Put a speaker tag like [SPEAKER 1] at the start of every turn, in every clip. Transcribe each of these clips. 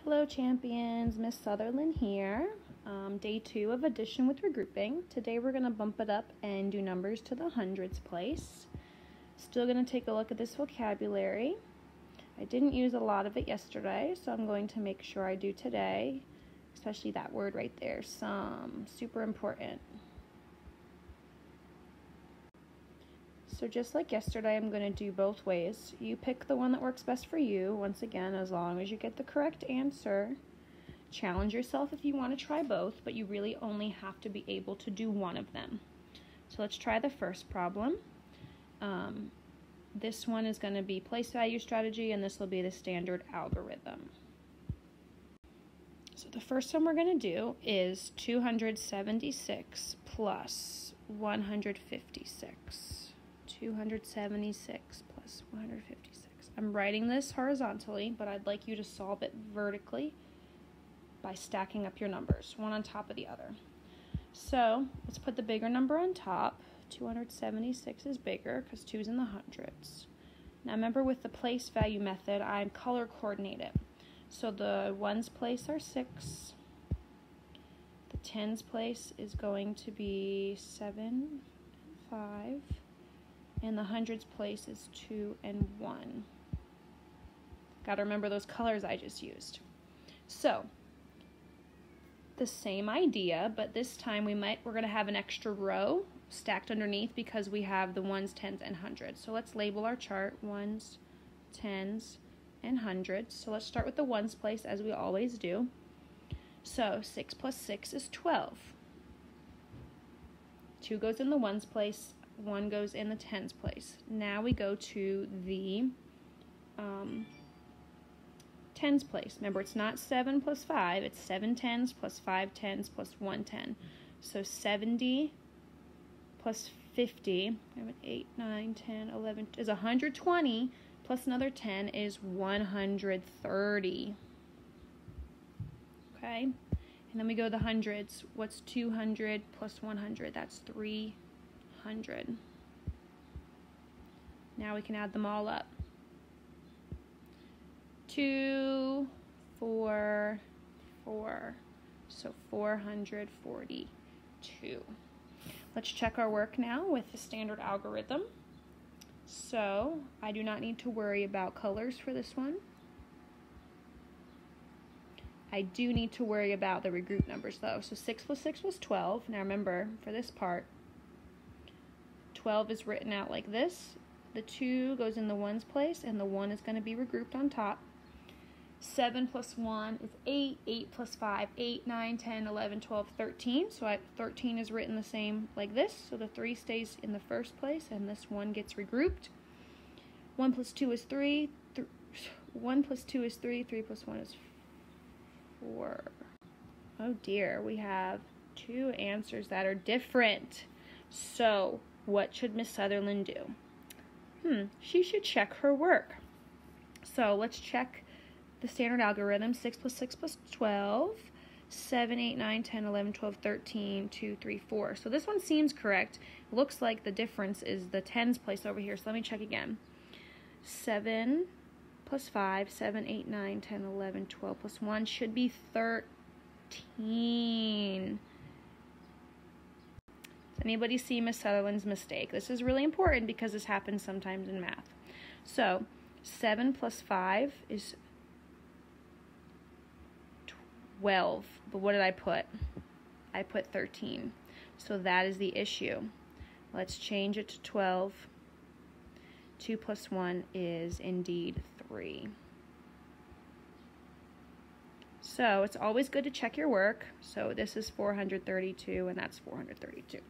[SPEAKER 1] Hello champions, Miss Sutherland here. Day 2 of addition with regrouping. Today we're going to bump it up and do numbers to the hundreds place. Still going to take a look at this vocabulary. I didn't use a lot of it yesterday, so I'm going to make sure I do today, especially that word right there, some, super important. So just like yesterday, I'm going to do both ways. You pick the one that works best for you, once again, as long as you get the correct answer. Challenge yourself if you want to try both, but you really only have to be able to do one of them. So let's try the first problem. This one is going to be place value strategy, and this will be the standard algorithm. So the first one we're going to do is 276 plus 156. 276 plus 156. I'm writing this horizontally, but I'd like you to solve it vertically by stacking up your numbers, one on top of the other. So let's put the bigger number on top. 276 is bigger because 2 is in the hundreds. Now remember, with the place value method, I'm color coordinated. So the ones place are 6. The tens place is going to be 7 and 5. And the hundreds place is 2 and 1. Got to remember those colors I just used. So the same idea, but this time we're going to have an extra row stacked underneath because we have the ones, tens, and hundreds. So let's label our chart ones, tens, and hundreds. So let's start with the ones place as we always do. So 6 plus 6 is 12. 2 goes in the ones place. 1 goes in the tens place. Now we go to the tens place. Remember, it's not 7 plus 5, it's 7 tens plus 5 tens plus 1 10. So 70 plus 50, 8, 9, 10, 11, is 120, plus another 10 is 130. Okay? And then we go to the hundreds. What's 200 plus 100? That's 300. Now we can add them all up. 2, 4, 4. So 442. Let's check our work now with the standard algorithm. So I do not need to worry about colors for this one. I do need to worry about the regroup numbers though. So 6 plus 6 was 12. Now remember, for this part, 12 is written out like this. The 2 goes in the ones place, and the 1 is going to be regrouped on top. 7 plus 1 is 8. 8 plus 5, 8, 9, 10, 11, 12, 13. So 13 is written the same like this. So the 3 stays in the first place, and this 1 gets regrouped. 1 plus 2 is 3. 1 plus 2 is 3. 3 plus 1 is 4. Oh dear, we have 2 answers that are different. So what should Miss Sutherland do? She should check her work. So let's check the standard algorithm. 6 plus 6 plus 12. 7, 8, 9, 10, 11, 12, 13, 2, 3, 4. So this one seems correct. Looks like the difference is the tens place over here. So let me check again. 7 plus 5, 7, 8, 9, 10, 11, 12 plus 1 should be 13. Anybody see Miss Sutherland's mistake? This is really important because this happens sometimes in math. So 7 plus 5 is 12. But what did I put? I put 13. So that is the issue. Let's change it to 12. 2 plus 1 is indeed 3. So it's always good to check your work. So this is 432 and that's 432.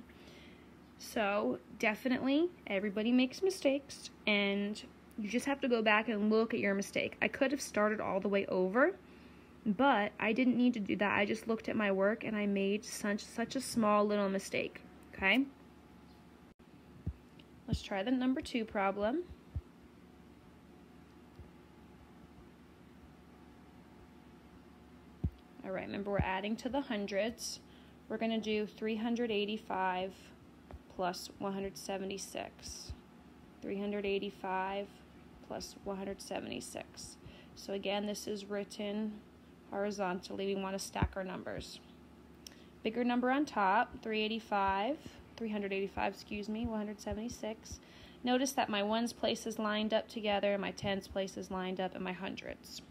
[SPEAKER 1] So definitely everybody makes mistakes, and you just have to go back and look at your mistake. I could have started all the way over, but I didn't need to do that. I just looked at my work and I made such a small little mistake. Okay? Let's try the number 2 problem. All right, remember we're adding to the hundreds. We're going to do 385 plus 176. 385 plus 176. So again, this is written horizontally. We want to stack our numbers. Bigger number on top, 385, excuse me, 176. Notice that my ones place is lined up together, my tens place is lined up, and my hundreds.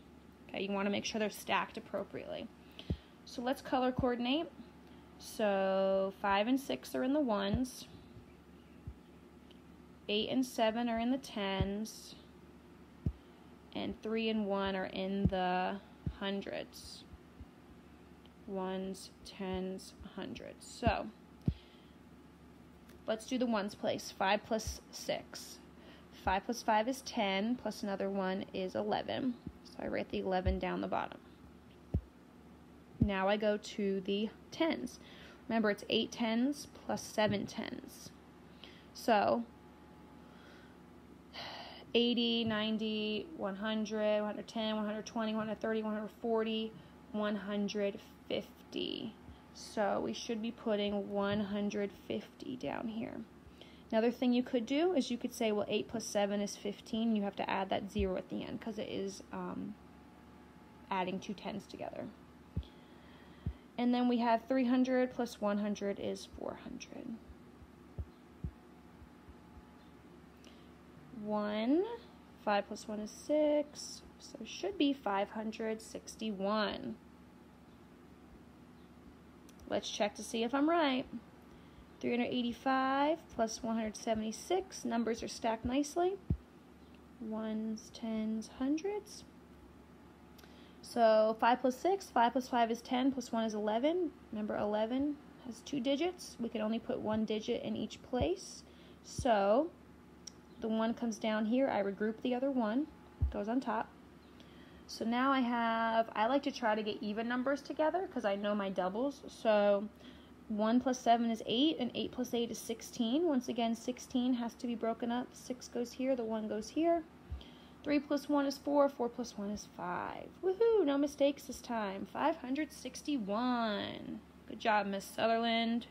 [SPEAKER 1] Okay, you want to make sure they're stacked appropriately. So let's color coordinate. So 5 and 6 are in the ones. 8 and 7 are in the tens. And 3 and 1 are in the hundreds. Ones, tens, hundreds. So let's do the ones place. 5 plus 6. 5 plus 5 is 10, plus another 1 is 11. So I write the 11 down the bottom. Now I go to the tens. Remember, it's 8 tens plus 7 tens. So 80, 90, 100, 110, 120, 130, 140, 150. So we should be putting 150 down here. Another thing you could do is you could say, well, 8 plus 7 is 15. You have to add that 0 at the end because it is adding two tens together. And then we have 300 plus 100 is 400. 5 plus 1 is 6, so it should be 561. Let's check to see if I'm right. 385 plus 176, numbers are stacked nicely. Ones, tens, hundreds. So 5 plus 6, 5 plus 5 is 10, plus 1 is 11. Remember, 11 has two digits. We can only put one digit in each place. So the 1 comes down here. I regroup the other 1, goes on top. So now I like to try to get even numbers together because I know my doubles. So 1 plus 7 is 8, and 8 plus 8 is 16. Once again, 16 has to be broken up. 6 goes here, the 1 goes here. 3 plus 1 is 4, 4 plus 1 is 5. Woohoo, no mistakes this time. 561. Good job, Miss Sutherland.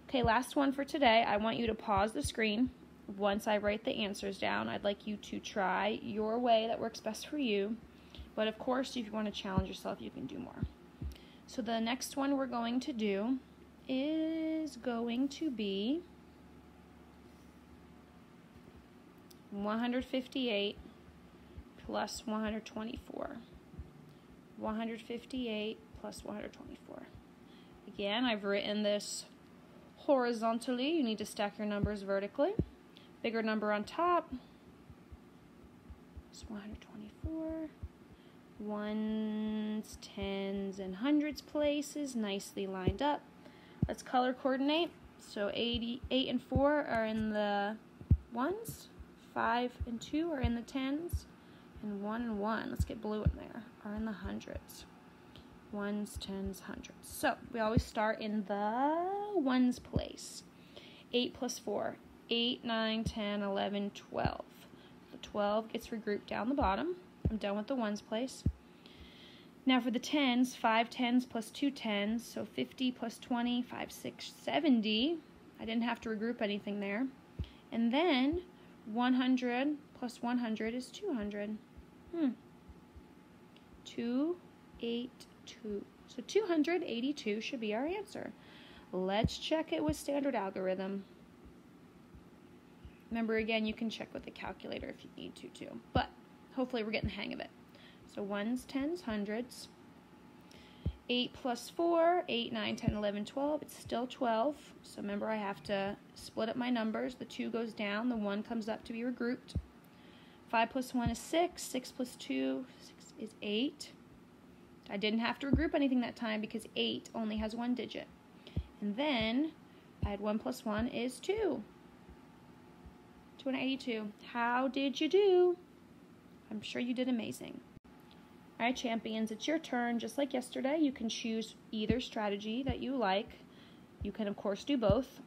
[SPEAKER 1] Okay, last one for today. I want you to pause the screen. Once I write the answers down, I'd like you to try your way that works best for you. But of course, if you want to challenge yourself, you can do more. So the next one we're going to do is going to be 158 plus 124. 158 plus 124. Again, I've written this horizontally. You need to stack your numbers vertically. Bigger number on top is 124. Ones, tens, and hundreds places nicely lined up. Let's color coordinate. So 8 and 4 are in the ones. 5 and 2 are in the tens. And 1 and 1, let's get blue in there, are in the hundreds. Ones, tens, hundreds. So we always start in the ones place. 8 plus 4. 8, 9, 10, 11, 12. The 12 gets regrouped down the bottom. I'm done with the ones place. Now for the tens, 5 tens plus 2 tens, so 50 plus 20, 5, 6, 70. I didn't have to regroup anything there. And then 100 plus 100 is 200. 282. So 282 should be our answer. Let's check it with standard algorithm. Remember, again, you can check with the calculator if you need to too. But hopefully we're getting the hang of it. So ones, tens, hundreds. 8 plus 4, 8, 9, 10, 11, 12. It's still 12. So remember, I have to split up my numbers. The 2 goes down. The 1 comes up to be regrouped. 5 plus 1 is 6. 6 plus 2 is 8. I didn't have to regroup anything that time because 8 only has one digit. And then I had 1 plus 1 is 2. 282. How did you do? I'm sure you did amazing. All right, champions, it's your turn. Just like yesterday, you can choose either strategy that you like. You can, of course, do both.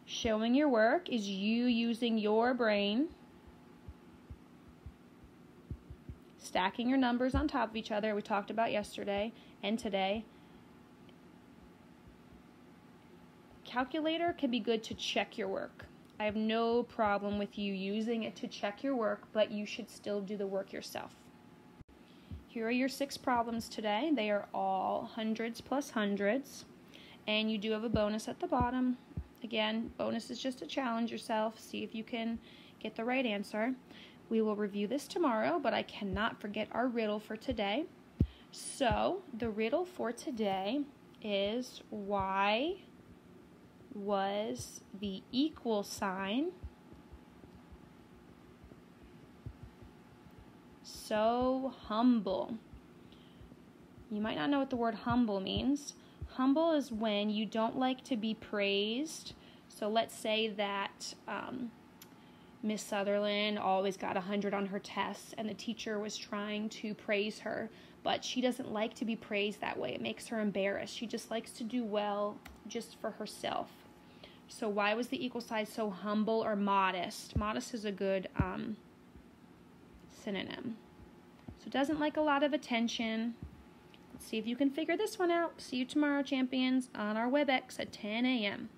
[SPEAKER 1] Showing your work is you using your brain. Stacking your numbers on top of each other, we talked about yesterday and today. Calculator can be good to check your work. I have no problem with you using it to check your work, but you should still do the work yourself. Here are your 6 problems today. They are all hundreds plus hundreds. And you do have a bonus at the bottom. Again, bonus is just to challenge yourself. See if you can get the right answer. We will review this tomorrow, but I cannot forget our riddle for today. So, the riddle for today is, why was the equal sign so humble? You might not know what the word humble means. Humble is when you don't like to be praised. So let's say that Miss Sutherland always got 100 on her tests and the teacher was trying to praise her, but she doesn't like to be praised that way. It makes her embarrassed. She just likes to do well just for herself. So why was the equal sign so humble or modest? Modest is a good synonym. So doesn't like a lot of attention. Let's see if you can figure this one out. See you tomorrow, champions, on our WebEx at 10 a.m.